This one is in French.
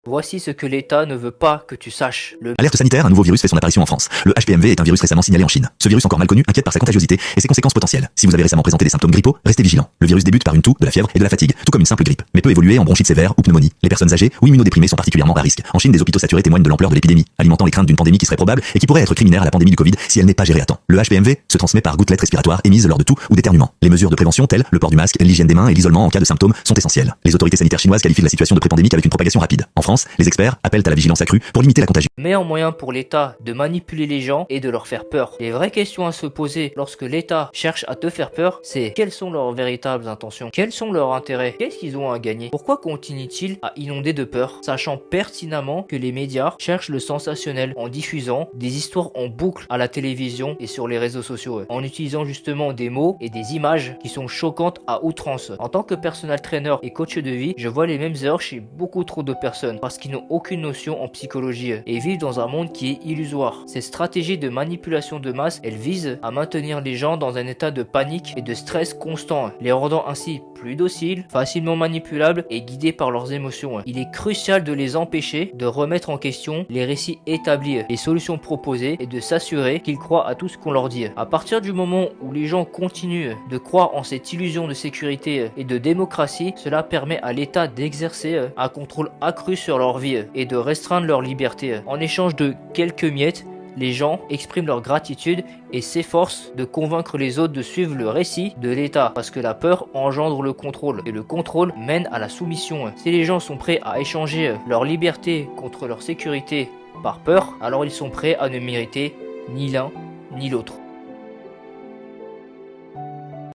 Voici ce que l'État ne veut pas que tu saches. Alerte sanitaire, un nouveau virus fait son apparition en France. Le HPMV est un virus récemment signalé en Chine. Ce virus encore mal connu inquiète par sa contagiosité et ses conséquences potentielles. Si vous avez récemment présenté des symptômes grippaux, restez vigilant. Le virus débute par une toux, de la fièvre et de la fatigue, tout comme une simple grippe, mais peut évoluer en bronchite sévère ou pneumonie. Les personnes âgées ou immunodéprimées sont particulièrement à risque. En Chine, des hôpitaux saturés témoignent de l'ampleur de l'épidémie, alimentant les craintes d'une pandémie qui serait probable et qui pourrait être criminaire à la pandémie du Covid si elle n'est pas gérée à temps. Le HPMV se transmet par gouttelettes respiratoires émises lors de toux ou d'éternuement. Les mesures de prévention telles le port du masque, l'hygiène des mains et l'isolement en cas de symptômes sont essentielles. Les autorités sanitaires chinoises qualifient la situation de pré-pandémique avec une propagation rapide. En France, les experts appellent à la vigilance accrue pour limiter la contagion. Meilleur moyen pour l'État de manipuler les gens et de leur faire peur. Les vraies questions à se poser lorsque l'État cherche à te faire peur, c'est quelles sont leurs véritables intentions? Quels sont leurs intérêts? Qu'est-ce qu'ils ont à gagner? Pourquoi continuent-ils à inonder de peur, sachant pertinemment que les médias cherchent le sensationnel en diffusant des histoires en boucle à la télévision et sur les réseaux sociaux, en utilisant justement des mots et des images qui sont choquantes à outrance. En tant que personal trainer et coach de vie, je vois les mêmes erreurs chez beaucoup trop de personnes parce qu'ils n'ont aucune notion en psychologie et vivent dans un monde qui est illusoire. Ces stratégies de manipulation de masse, elles visent à maintenir les gens dans un état de panique et de stress constant, les rendant ainsi plus dociles, facilement manipulables et guidés par leurs émotions. Il est crucial de les empêcher de remettre en question les récits établis, les solutions proposées et de s'assurer qu'ils croient à tout ce qu'on leur dit. À partir du moment où les gens continuent de croire en cette illusion de sécurité et de démocratie, cela permet à l'État d'exercer un contrôle accru sur leur vie et de restreindre leur liberté. En échange de quelques miettes, les gens expriment leur gratitude et s'efforcent de convaincre les autres de suivre le récit de l'État parce que la peur engendre le contrôle et le contrôle mène à la soumission. Si les gens sont prêts à échanger leur liberté contre leur sécurité par peur, alors ils sont prêts à ne mériter ni l'un ni l'autre.